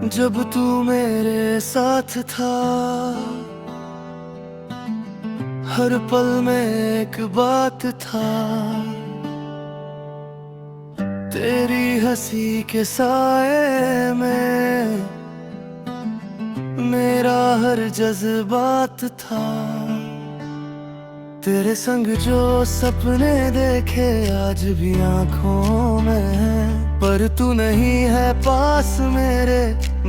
जब तू मेरे साथ था, हर पल में एक बात था। तेरी हंसी के साए में मेरा हर जज्बात था। तेरे संग जो सपने देखे आज भी आंखों में है, पर तू नहीं है पास मेरे,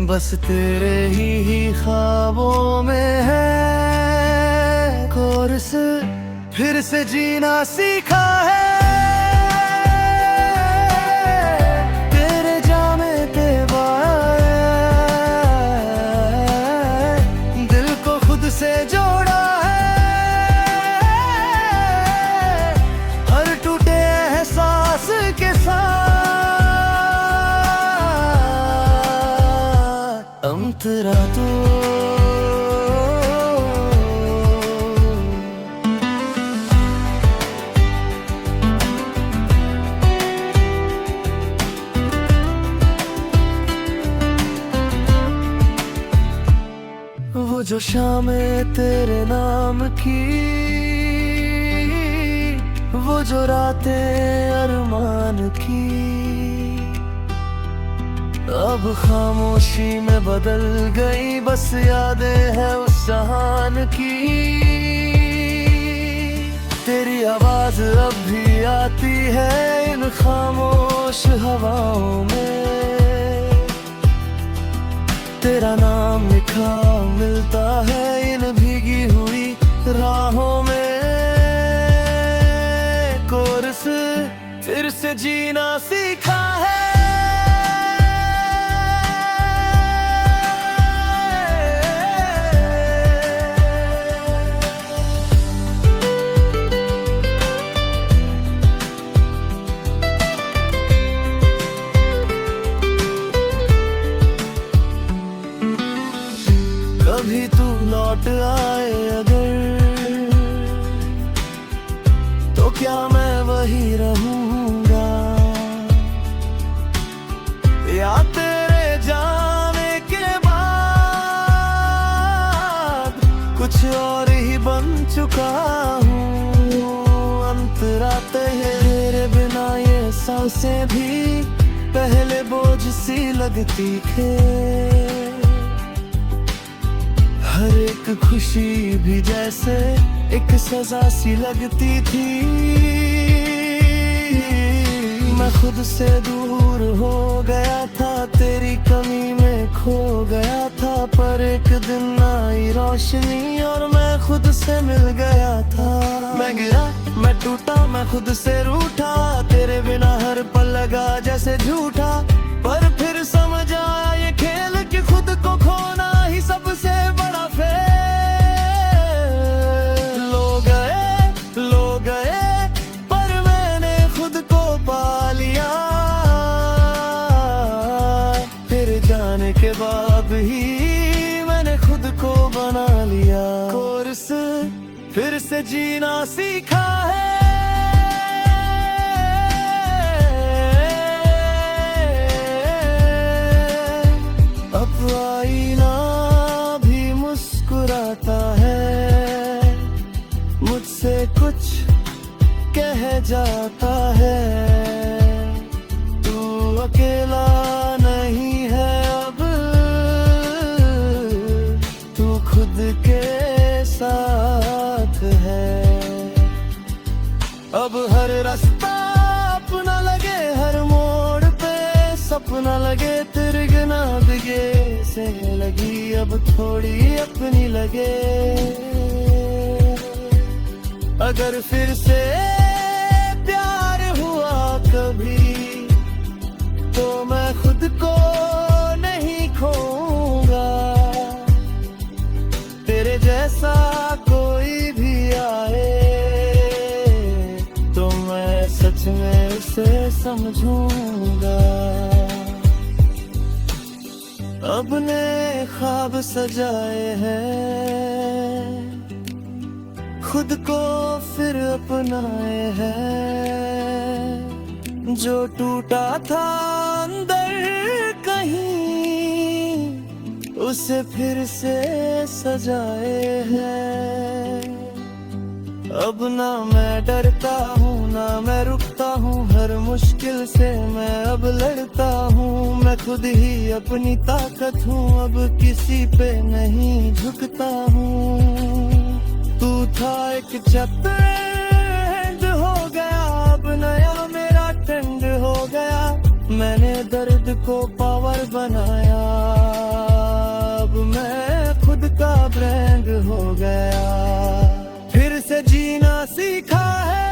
बस तेरे ही ख्वाबों में है। कोर्स फिर से जीना सीखा है, तेरे जामे के बाद दिल को खुद से जोड़ा है। हर टूटे एहसास के साथ अंतरा तो वो जो शामें तेरे नाम की, वो जो रातें अरमान की, अब खामोशी में बदल गई, बस यादें हैं उस जहान की। तेरी आवाज अब भी आती है इन खामोश हवाओं में, तेरा नाम लिखा मिलता है इन भीगी हुई राहों में। कोर्स फिर से जीना सीखा है, कभी तू लौट आए अगर, तो क्या मैं वही रहूंगा, या तेरे जाने के बाद कुछ और ही बन चुका हूँ। अंतराते हैं तेरे बिना ये सांसें भी पहले बोझ सी लगती थे, हर एक खुशी भी जैसे एक सजा सी लगती थी। मैं खुद से दूर हो गया था, तेरी कमी में खो गया था, पर एक दिन आई रोशनी और मैं खुद से मिल गया था। मैं गिरा, मैं टूटा, मैं खुद से रूठा, तेरे बिना हर पल लगा जैसे झूठा, पर फिर समझ आया ये खेल कि खुद को खोना ही सबसे बड़ा के बाद ही मैंने खुद को बना लिया। कोर्स फिर से जीना सीखा है, अब आईना भी मुस्कुराता है, मुझसे कुछ कह जाता है। तू अकेला नहीं है अब, तू खुद के साथ है। अब हर रास्ता अपना लगे, हर मोड़ पे सपना लगे, तिरगना बिगे से लगी अब थोड़ी अपनी लगे। अगर फिर से प्यार हुआ कभी, तो मैं खुद को नहीं खोऊंगा, तेरे जैसा कोई भी आए तो मैं सच में उसे समझूंगा। अब ने ख्वाब सजाए हैं, खुद को फिर अपनाए हैं, जो टूटा था अंदर कहीं उसे फिर से सजाए हैं। अब ना मैं डरता हूँ ना मैं रुकता हूँ, हर मुश्किल से मैं अब लड़ता हूँ। मैं खुद ही अपनी ताकत हूँ, अब किसी पे नहीं झुकता हूँ। तू था एक चैप्टर हो गया, अब नया मेरा ट्रेंड हो गया। मैंने दर्द को पावर बनाया, अब मैं खुद का ब्रांड हो गया। फिर से जीना सीखा है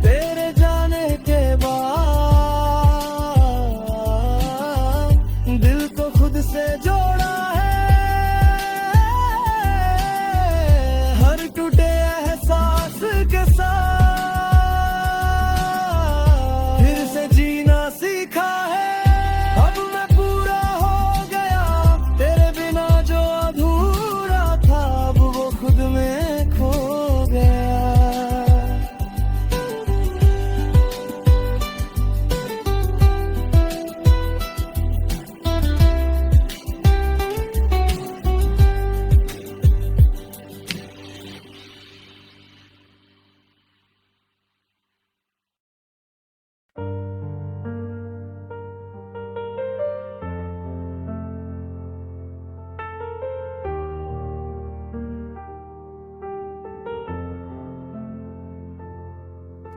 तेरे जाने के बाद, दिल को खुद से जोड़ा है हर टूटे एहसास के साथ। फिर से जीना सीखा है, अब मैं पूरा हो गया। तेरे बिना जो अधूरा था, अब वो खुद में खो गया।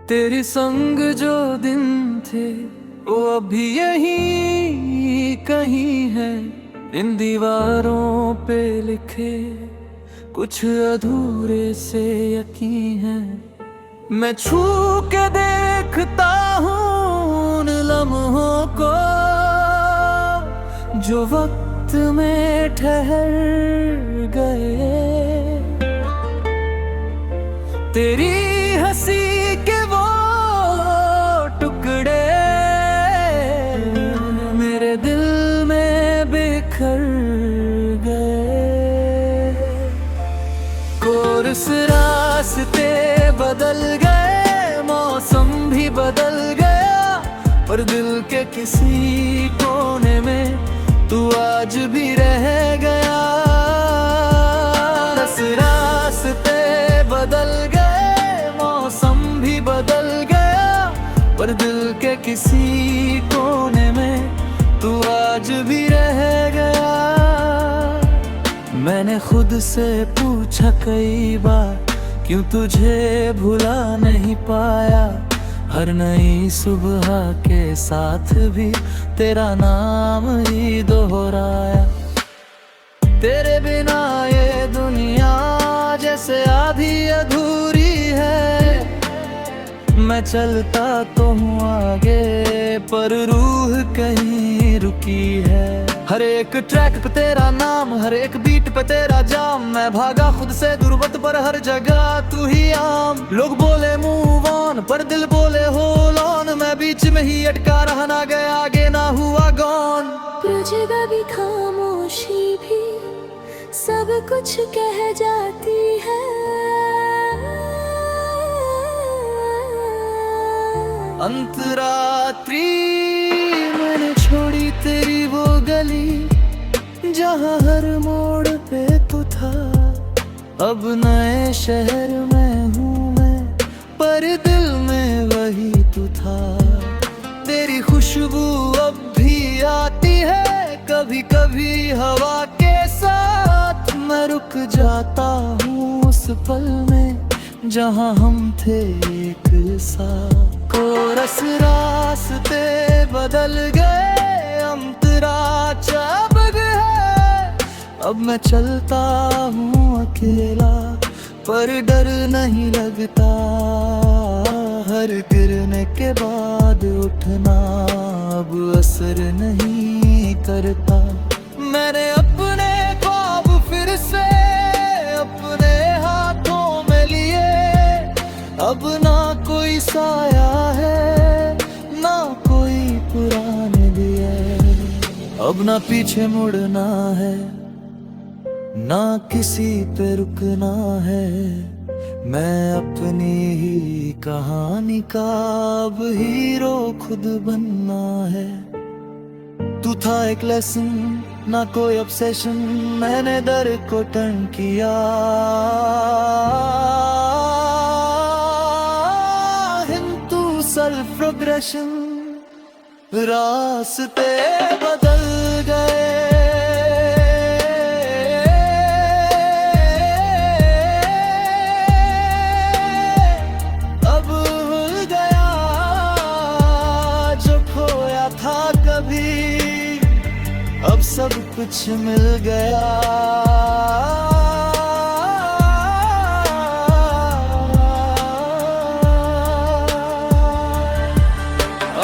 तेरे संग जो दिन थे वो अभी यहीं कहीं है। इन दीवारों पे लिखे कुछ अधूरे से यकीन है। मैं छू के देखता हूँ उन लम्हों को जो वक्त में ठहर गए। तेरी हंसी के वो टुकड़े मेरे दिल में बिखर गए। कोर्स रास्ते बदल गए, मौसम भी बदल गया, पर दिल के किसी कोने में तू आज भी रह गया। रास्ते बदल गए, मौसम भी बदल गया, पर दिल के किसी कोने में तू आज भी रह गया। मैंने खुद से पूछा कई बार, क्यों तुझे भुला नहीं पाया। हर नई सुबह के साथ भी तेरा नाम ही दोहराया। तेरे बिना ये दुनिया जैसे आधी अधूरी है। मैं चलता तो हूँ आगे, पर रूह कहीं रुकी है। हर एक ट्रैक पे तेरा नाम, हर एक बीट पे तेरा जाम। मैं भागा खुद से दुर्बत पर हर जगह तू ही आम। लोग बोले मूव ऑन, पर दिल बोले होल्ड ऑन। मैं बीच में ही अटका रहा, ना गया आगे ना हुआ गॉन। जगह भी खामोशी भी सब कुछ कह जाती है। अंतरात्रि मैंने छोड़ी तेरी वो गली, जहाँ हर मोड़ पे तू था। अब नए शहर में हूँ मैं, पर दिल में वही तू था। तेरी खुशबू अब भी आती है कभी कभी हवा के साथ। मैं रुक जाता हूँ उस पल में जहाँ हम थे एक साथ। कोरस रास्ते बदल गए, अंतरा चबग है। अब मैं चलता हूँ अकेला, पर डर नहीं लगता। हर गिरने के बाद उठना अब असर नहीं करता। मैंने अपने ख्वाब फिर से अपने हाथों में लिए। अब ना कोई साया है, ना कोई पुराने दिए। अब ना पीछे मुड़ना है, ना किसी पे रुकना है। मैं अपनी ही कहानी का अब हीरो खुद बनना है। तू तू था एक लेसन ना कोई ऑब्सेशन, मैंने दर को टर्न किया। हिंदू सेल्फ प्रोग्रेशन, रास्ते बदल गए। अब भूल गया जो खोया था कभी, अब सब कुछ मिल गया।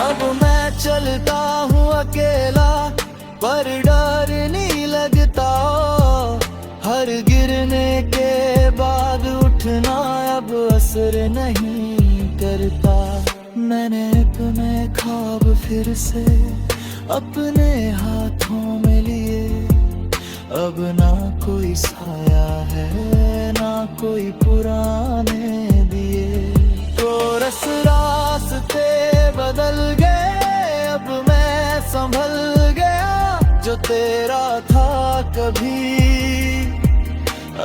अब मैं चलता हूँ अकेला, पर डर नहीं लगता। हर गिरने के बाद उठना अब असर नहीं करता। मैंने अपने ख्वाब फिर से अपने हाथों में लिए। अब ना कोई साया है ना कोई पुराने दिए। कोरस रास्ते बदल गए, अब मैं संभल गया। जो तेरा था कभी,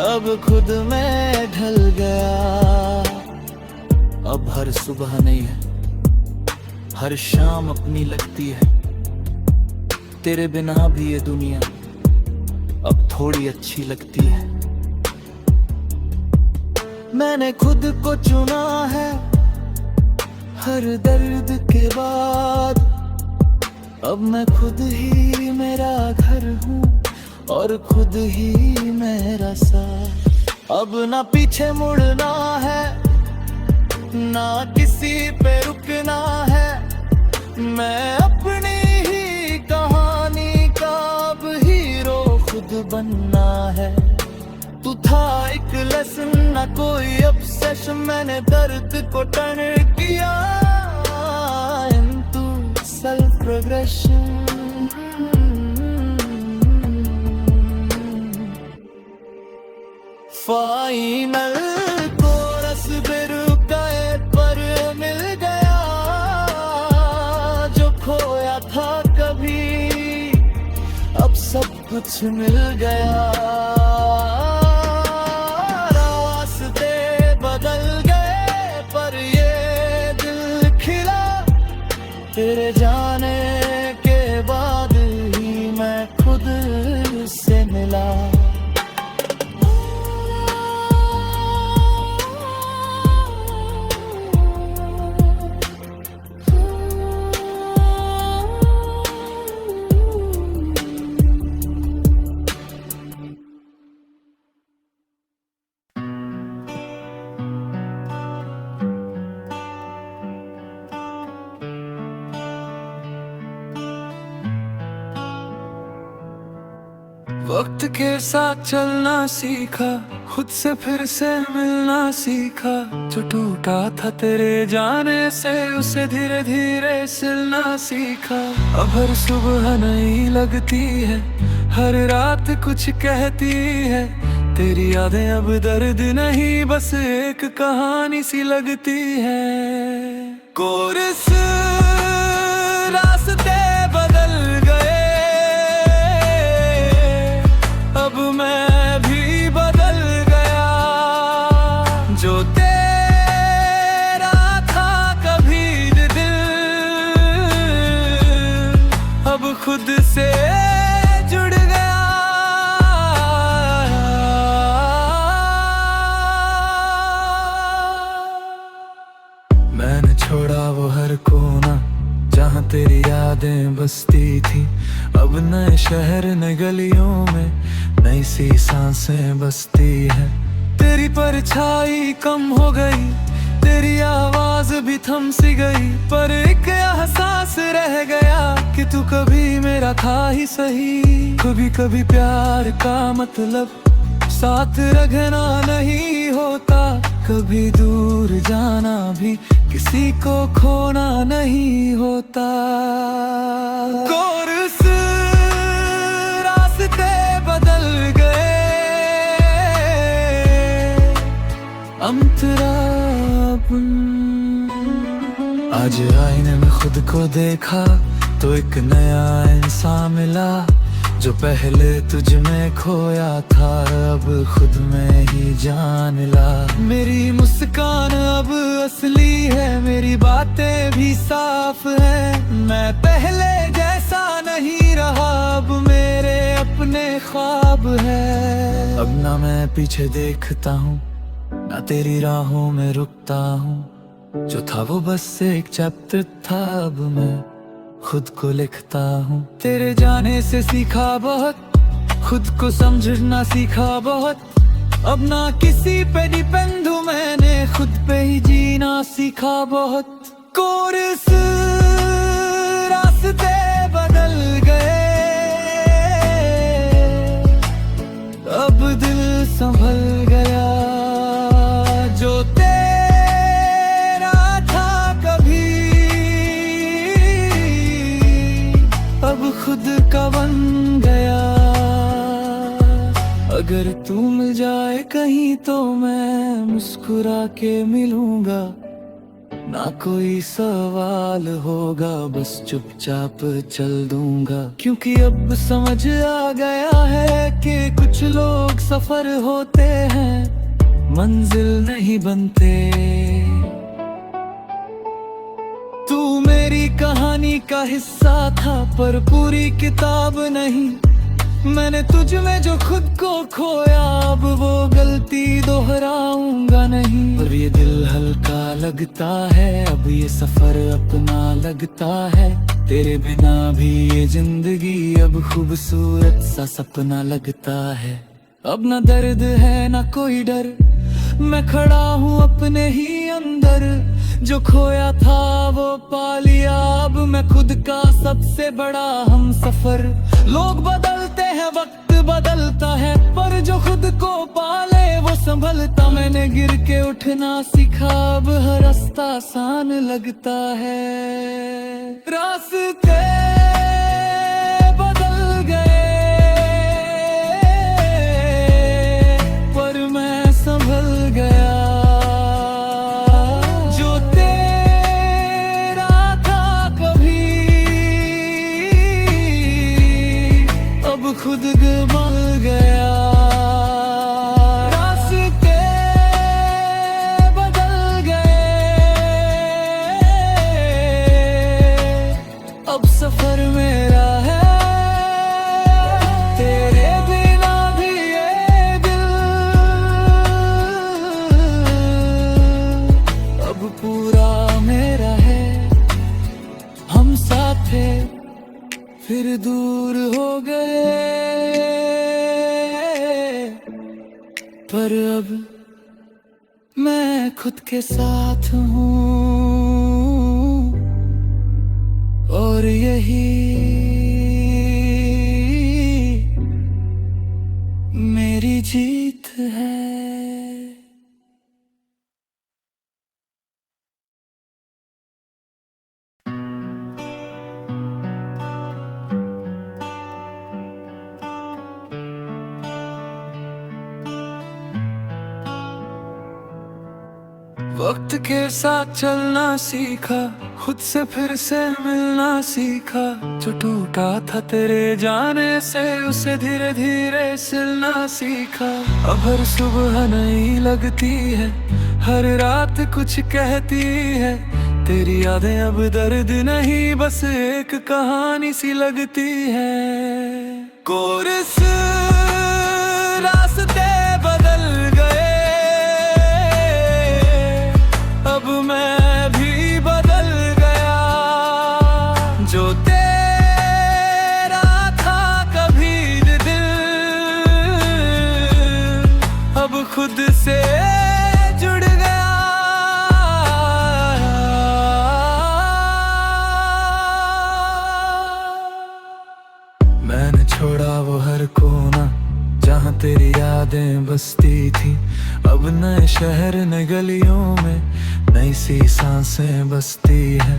अब खुद में ढल गया। अब हर सुबह नहीं है, हर शाम अपनी लगती है। तेरे बिना भी ये दुनिया अब थोड़ी अच्छी लगती है। मैंने खुद को चुना है हर दर्द के बाद। अब मैं खुद ही मेरा घर हूँ और खुद ही मेरा साथ। अब ना पीछे मुड़ना है ना किसी पे रुकना है। मैं अपनी ही कहानी का अब हीरो खुद बनना है। तू था एक लेसन ना कोई ऑब्सेशन, मैंने दर्द को टर्न किया। Into self progression, final chorus पे रुकाए पर मिल गया। जो खोया था कभी, अब सब कुछ मिल गया। रास्ते बदल गए पर ये दिल खिला। तेरे जाने के बाद ही मैं खुद से मिला। वक्त के साथ चलना सीखा, खुद से फिर से मिलना सीखा। जो टूटा था तेरे जाने से, उसे धीरे धीरे सिलना सीखा। अब हर सुबह नई लगती है, हर रात कुछ कहती है। तेरी यादें अब दर्द नहीं, बस एक कहानी सी लगती है। कोरस रास्ते बदल गए, अब मैं भी बदल गया। जो तेरा था कभी दिल, अब खुद से जुड़ गया। मैंने छोड़ा वो हर कोना जहाँ तेरी यादें बसती थी। अब नए शहर नए गलियों में नई सी सांसें बसती है। तेरी परछाई कम हो गई, तेरी आवाज भी थम सी गई। पर एक एहसास रह गया कि तू कभी मेरा था ही सही। कभी कभी प्यार का मतलब साथ रखना नहीं होता। कभी दूर जाना भी किसी को खोना नहीं होता। कोरस रास्ते बदल गए, अंतराप। आज आईने में खुद को देखा, तो एक नया इंसान मिला, जो पहले तुझ में खोया था अब खुद में ही जान ला। मेरी मुस्कान अब असली है, मेरी बातें भी साफ है। मैं पहले जैसा नहीं रहा, अब मेरे अपने ख्वाब है। अब ना मैं पीछे देखता हूँ, ना तेरी राहों में रुकता हूँ। जो था वो बस एक चैप्टर था, अब मैं खुद को लिखता हूँ। तेरे जाने से सीखा बहुत, खुद को समझना सीखा बहुत। अब ना किसी पे डिपेंड हूँ, मैंने खुद पे ही जीना सीखा बहुत। कोर्स रास्ते बदल गए, अब दिल संभल गया। जो तेरा था कभी, अब खुद का बन गया। अगर तू मिल जाए कहीं तो मैं मुस्कुरा के मिलूंगा। ना कोई सवाल होगा, बस चुपचाप चल दूंगा। क्योंकि अब समझ आ गया है कि कुछ लोग सफर होते हैं, मंजिल नहीं बनते। तू मेरी कहानी का हिस्सा था, पर पूरी किताब नहीं। मैंने तुझ में जो खुद को खोया, अब वो गलती दोहराऊंगा नहीं। और ये दिल हल्का लगता है, अब ये सफर अपना लगता है। तेरे बिना भी ये जिंदगी अब खूबसूरत सा सपना लगता है। अब ना दर्द है ना कोई डर, मैं खड़ा हूँ अपने ही अंदर। जो खोया था वो पा लिया, अब मैं खुद का सबसे बड़ा हम सफर। लोग बदलते हैं, वक्त बदलता है, पर जो खुद को पाले वो संभलता। मैंने गिर के उठना सीखा, अब हर रास्ता आसान लगता है। रास्ते बदल गए, पर मैं संभल गया। जो तेरा था कभी, अब खुद बन गया। रास्ते बदल गए, अब सफर मेरा है। तेरे बिना भी ये दिल अब पूरा मेरा है। हम साथ थे फिर दूर हो गए, पर अब मैं खुद के साथ हूँ, और यही मेरी जीत है। वक्त के साथ चलना सीखा, खुद से फिर से मिलना सीखा। जो टूटा था तेरे जाने से, उसे धीरे धीरे सिलना सीखा। अब हर सुबह नई लगती है, हर रात कुछ कहती है। तेरी यादें अब दर्द नहीं, बस एक कहानी सी लगती है। कोर्स रास्ते बदल गए, अब मैं भी बदल गया। जो तेरा था कभी दिल, अब खुद से जुड़ गया। मैंने छोड़ा वो हर कोना, जहाँ तेरी यादें बसती थी। अब नए शहर नए गलियों में नई सी सांसें बसती है।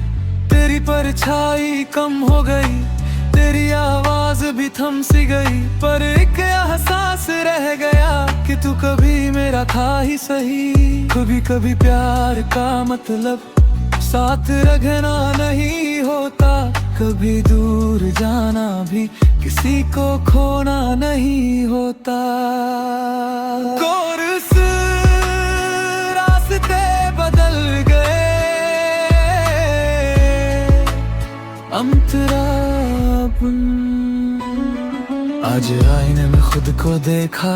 तेरी परछाई कम हो गई, तेरी आवाज भी थम सी गई। पर एक एहसास रह गया कि तू कभी मेरा था ही सही। कभी कभी प्यार का मतलब साथ रखना नहीं होता, कभी दूर जाना भी किसी को खोना नहीं होता। कोर्स रास्ते बदल गए, अंतरा आज आईने में खुद को देखा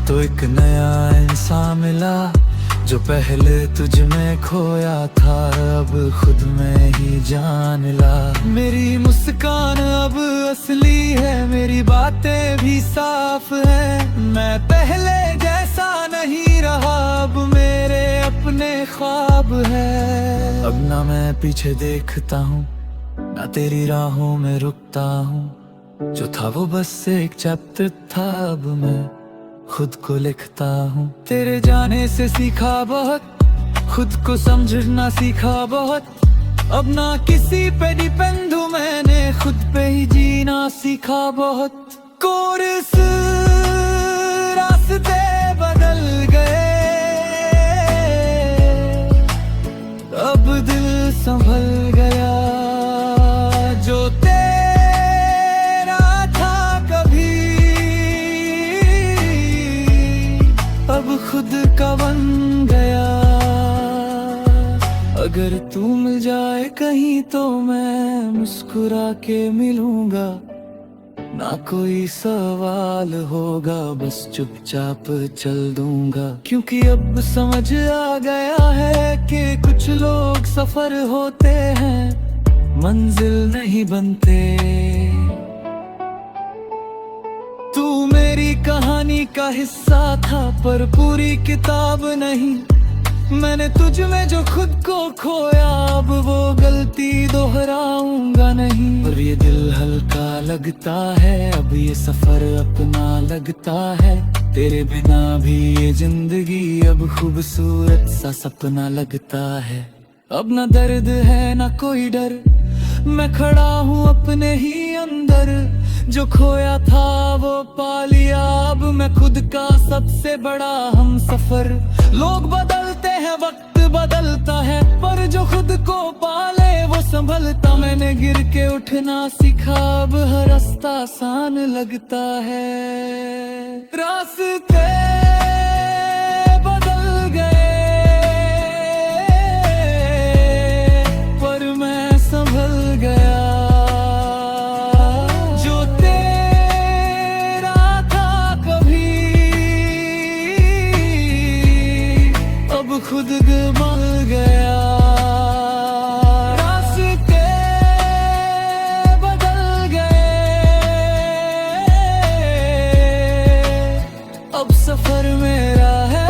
तो एक नया इंसान मिला। जो पहले तुझ में खोया था अब खुद में ही जान ला। मेरी मुस्कान अब असली है, मेरी बातें भी साफ है। मैं पहले जैसा नहीं रहा, अब मेरे अपने ख्वाब है। अब ना मैं पीछे देखता हूँ, ना तेरी राहों में रुकता हूँ। जो था वो बस एक चैप्टर था, अब मैं खुद को लिखता हूँ। तेरे जाने से सीखा बहुत, खुद को समझना सीखा बहुत। अब ना किसी पे डिपेंड हूँ, मैंने खुद पे ही जीना सीखा बहुत। कोर्स रास्ते बदल गए, अब दिल संभल गया। जो तेरा था कभी, अब खुद का बन गया। अगर तू मिल जाए कहीं तो मैं मुस्कुरा के मिलूंगा। ना कोई सवाल होगा, बस चुपचाप चल दूंगा। क्योंकि अब समझ आ गया है कि कुछ लोग सफर होते हैं, मंजिल नहीं बनते। तू मेरी कहानी का हिस्सा था पर पूरी किताब नहीं। मैंने तुझ में जो खुद को खोया, अब वो गलती दोहराऊंगा नहीं। और ये दिल हल्का लगता है, अब ये सफर अपना लगता है। तेरे बिना भी ये जिंदगी अब खूबसूरत सा सपना लगता है। अब ना दर्द है ना कोई डर, मैं खड़ा हूँ अपने ही अंदर। जो खोया था वो पा लिया, अब मैं खुद का सबसे बड़ा हम सफर। लोग बदलते हैं, वक्त बदलता है, पर जो खुद को पाले वो संभलता। मैंने गिर के उठना सीखा, अब हर रास्ता आसान लगता है। रास्ते बदल गए पर मैं संभल गया। जो तेरा था कभी, अब खुद मर गया। रास्ते बदल गए, अब सफर मेरा है।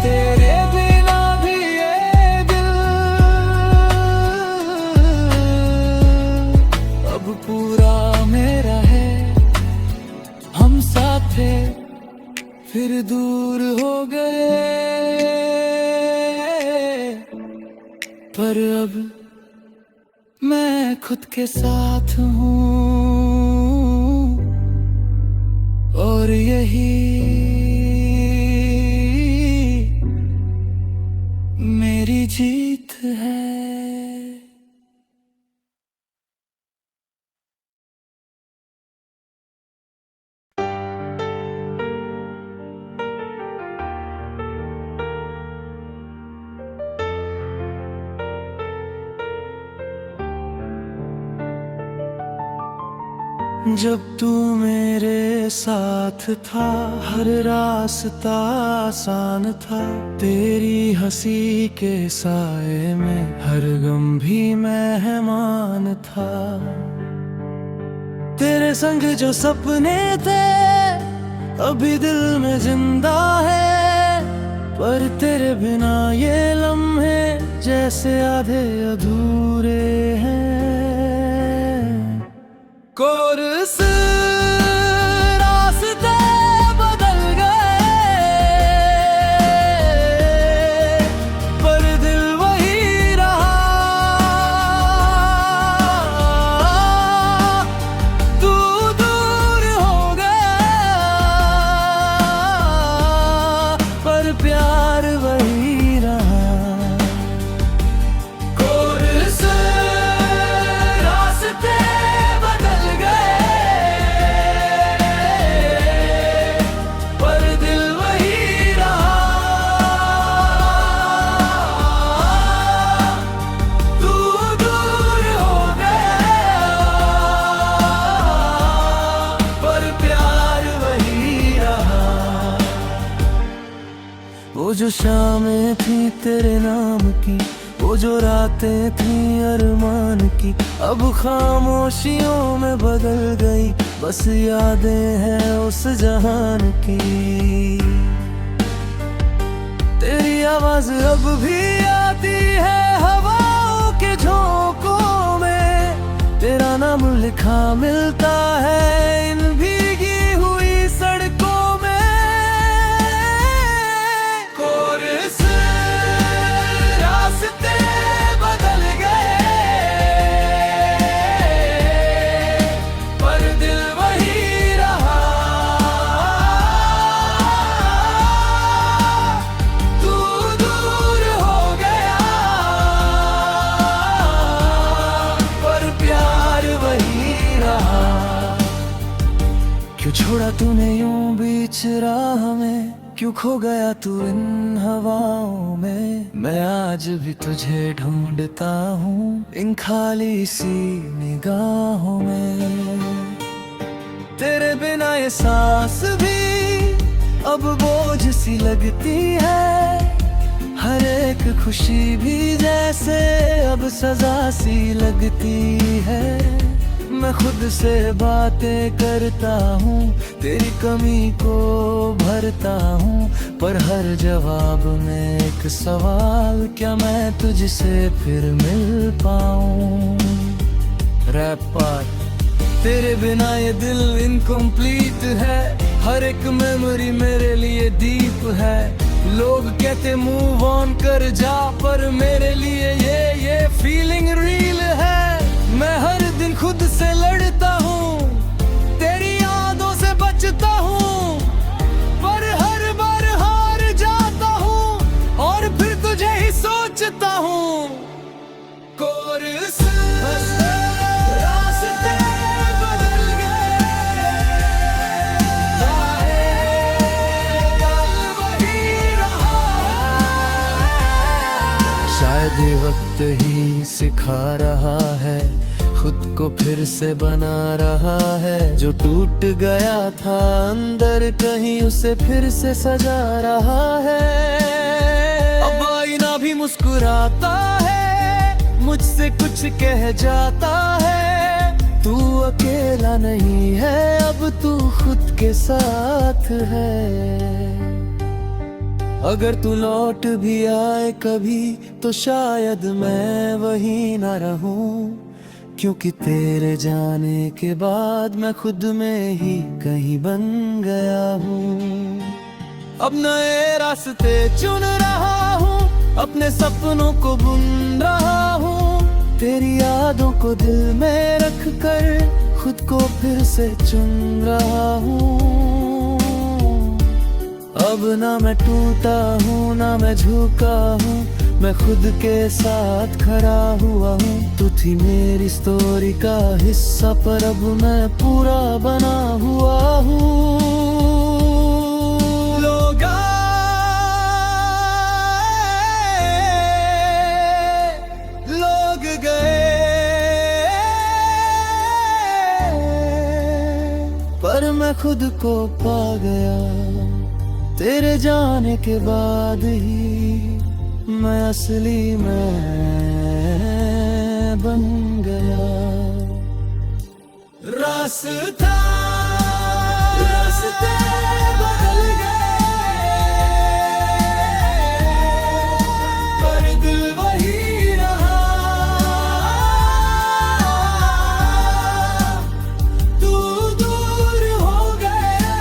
तेरे बिना भी ये दिल अब पूरा मेरा है। हम साथ थे फिर दूर हो गए, पर अब मैं खुद के साथ हूँ और यही मेरी जीत है। जब तू मेरे साथ था, हर रास्ता आसान था। तेरी हंसी के साए में हर गम भी मेहमान था। तेरे संग जो सपने थे अभी दिल में जिंदा है, पर तेरे बिना ये लम्हे जैसे आधे अधूरे हैं। कोर्स रास्ते बदल गए पर दिल वही रहा। तू दूर हो गया पर प्यार वही रहा। कोर्स जो शामें थी तेरे नाम की, वो जो रातें थी अरमान की, अब खामोशियों में बदल गई, बस यादें हैं उस जहान की। तेरी आवाज अब भी आती है हवाओं के झोंकों में, तेरा नाम लिखा मिलता है इन भीगी हुई सड़कों में। कोरस रास्ते बदल गए, पर दिल वही रहा। तू दूर हो गया, पर प्यार वही रहा। क्यों छोड़ा तूने यूं बीच राह में, क्यों खो गया तू इन हवाओं में। मैं आज भी तुझे ढूंढता हूँ इन खाली सी निगाहों में। तेरे बिना ये सांस भी अब बोझ सी लगती है, हर एक खुशी भी जैसे अब सजा सी लगती है। मैं खुद से बातें करता हूँ, तेरी कमी को भरता हूँ, पर हर जवाब में एक सवाल, क्या मैं तुझसे फिर मिल पाऊँ। Rap part. तेरे बिना ये दिल इनकम्प्लीट है, हर एक मेमोरी मेरे लिए डीप है। लोग कहते मूव ऑन कर जा, पर मेरे लिए ये फीलिंग रियल है। मैं हर दिन खुद से लड़ता हूँ, तेरी यादों से बचता हूँ, पर हर बार हार जाता हूँ और फिर तुझे ही सोचता हूँ। कोरस रास्ते बदल गए, कल वही रहा। शायद ये वक्त ही सिखा रहा है, खुद को फिर से बना रहा है। जो टूट गया था अंदर कहीं, उसे फिर से सजा रहा है। अब आईना भी मुस्कुराता है, मुझसे कुछ कह जाता है। तू अकेला नहीं है, अब तू खुद के साथ है। अगर तू लौट भी आए कभी, तो शायद मैं वही ना रहूं, क्योंकि तेरे जाने के बाद मैं खुद में ही कहीं बन गया हूँ। अब नए रास्ते चुन रहा हूँ, अपने सपनों को बुन रहा हूँ। तेरी यादों को दिल में रख कर खुद को फिर से चुन रहा हूँ। अब ना मैं टूटा हूँ ना मैं झुका हूँ, मैं खुद के साथ खड़ा हुआ हूँ। तू थी मेरी स्टोरी का हिस्सा, पर अब मैं पूरा बना हुआ हूँ। लोग गए, पर मैं खुद को पा गया। तेरे जाने के बाद ही मैं असली मैं बन गया। रास्ते बदल गए, पर दिल वही रहा। तू दूर हो गया,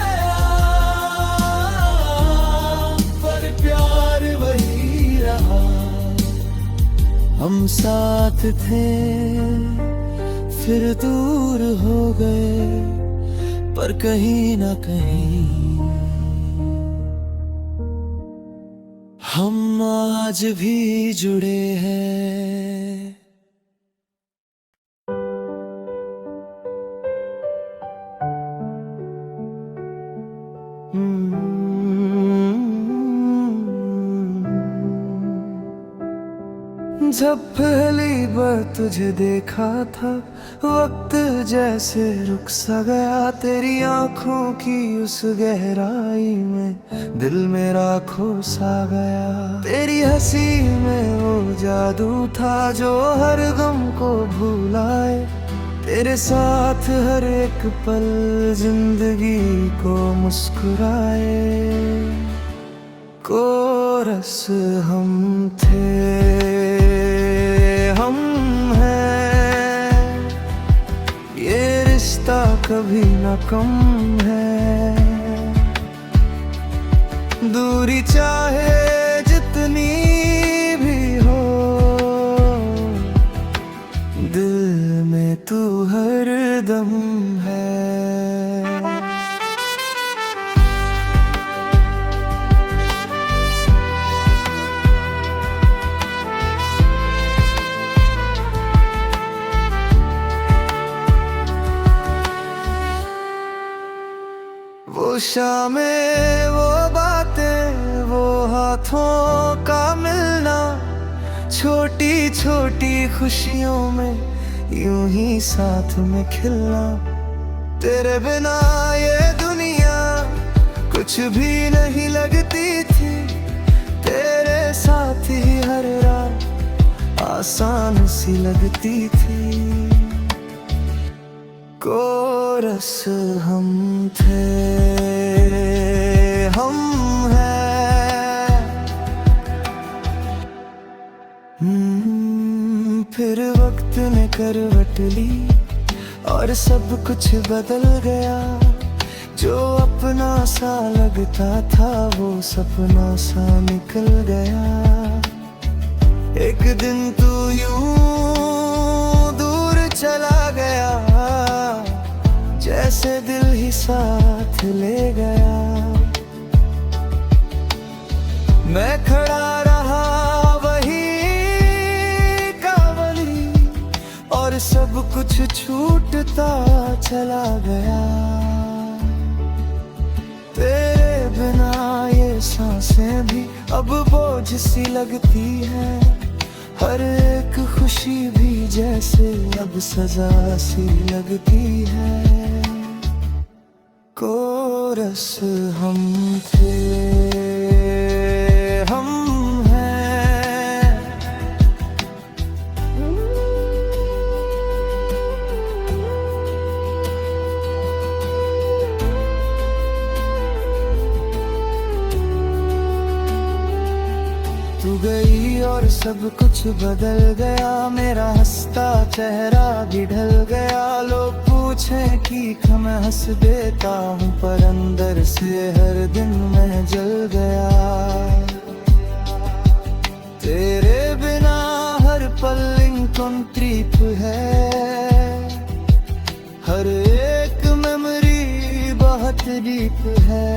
पर प्यार वही रहा। हम साथ थे फिर दूर हो गए, पर कहीं ना कहीं हम आज भी जुड़े हैं। जब पहली बार तुझे देखा था वक्त जैसे रुक सा गया, तेरी आंखों की उस गहराई में दिल मेरा खो सा गया। तेरी हंसी में वो जादू था जो हर गम को भुलाए, तेरे साथ हर एक पल जिंदगी को मुस्कुराए। कोरस हम थे, हम हैं, ये रिश्ता कभी न कम है। दूरी चाहे जितनी भी हो, दिल में तू हर दम है। वो शामें, वो बातें, वो हाथों का मिलना, छोटी छोटी खुशियों में यूं ही साथ में खिलना। तेरे बिना ये दुनिया कुछ भी नहीं लगती थी, तेरे साथ ही हर रात आसान सी लगती थी। कोरस हम थे, हम हैं। फिर वक्त ने करवट ली और सब कुछ बदल गया। जो अपना सा लगता था वो सपना सा निकल गया। एक दिन तू यूं दूर चला गया, जैसे दिल ही साथ ले गया। मैं खड़ा रहा वही का वही, और सब कुछ छूटता चला गया। तेरे बिना ये सांसें भी अब बोझ सी लगती है, हर एक खुशी भी जैसे अब सजा सी लगती है। कोरस हम थे, हम हैं। तू गई और सब कुछ बदल गया, मेरा हंसता चेहरा भी ढल गया। लोग पूछे कि मैं हंस देता हूँ, पर अंदर से हर दिन मैं जल गया। तेरे बिना हर पल इनकम्प्लीट है, हर एक मेमोरी बहुत डीप है।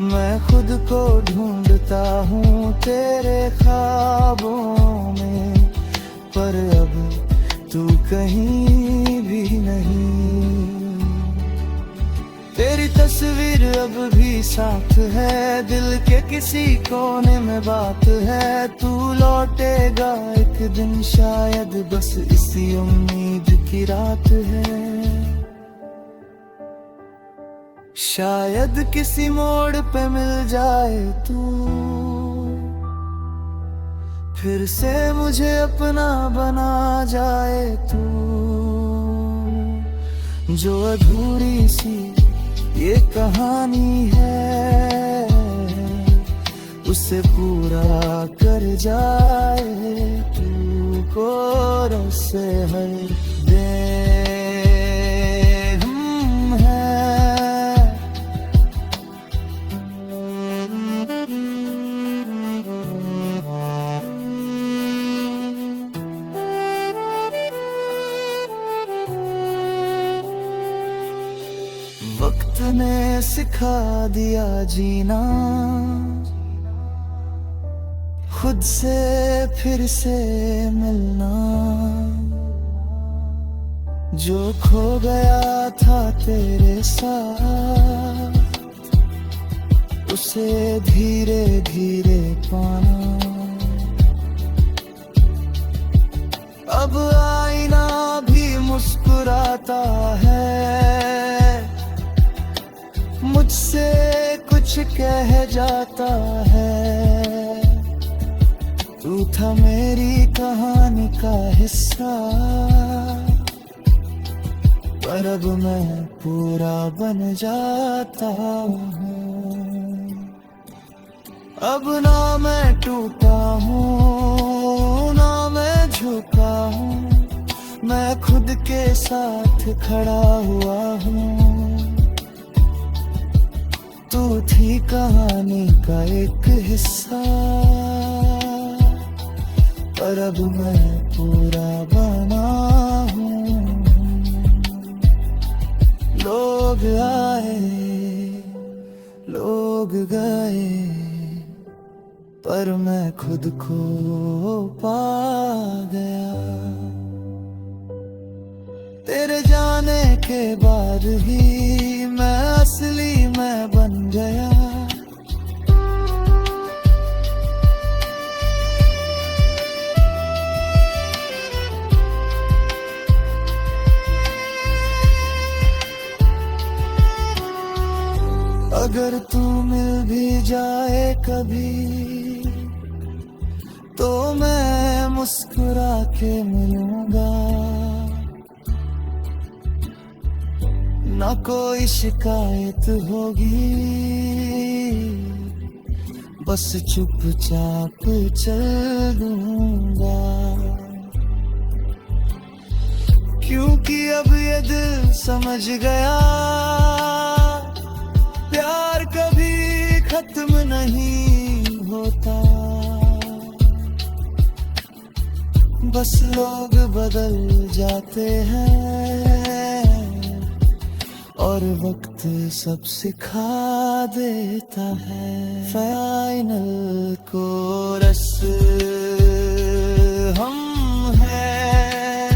मैं खुद को ढूंढता हूँ तेरे ख्वाबों में, पर अब तू कहीं भी नहीं। तेरी तस्वीर अब भी साथ है, दिल के किसी कोने में बात है। तू लौटेगा एक दिन शायद, बस इसी उम्मीद की रात है। शायद किसी मोड़ पे मिल जाए तू, फिर से मुझे अपना बना जाए तू। जो अधूरी सी ये कहानी है, उसे पूरा कर जाए तू। कोरस से हर दिन हम हैं। वक्त ने सिखा दिया जीना, खुद से फिर से मिलना। जो खो गया था तेरे साथ, उसे धीरे धीरे पाना। अब आईना भी मुस्कुराता है, मुझसे कुछ कह जाता है। तू था मेरी कहानी का हिस्सा, पर अब मैं पूरा बन जाता हूँ। अब ना मैं टूटा हूँ ना मैं झुका हूँ, मैं खुद के साथ खड़ा हुआ हूँ। तू थी कहानी का एक हिस्सा, पर अब मैं पूरा बना हूँ। लोग आए लोग गए, पर मैं खुद को पा गया। तेरे जाने के बाद ही मैं असली मैं बन गया। अगर तू मिल भी जाए कभी, तो मैं मुस्कुरा के मिलूंगा। ना कोई शिकायत होगी, बस चुपचाप चल दूंगा। क्योंकि अब ये दिल समझ गया, प्यार कभी खत्म नहीं होता। बस लोग बदल जाते हैं, और वक्त सब सिखा देता है। फाइनल कोरस हम हैं,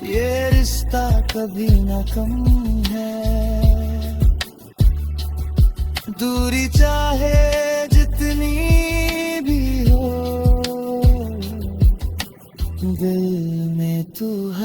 ये रिश्ता कभी ना कम है। दूरी चाहे जितनी भी हो, दिल में तू है।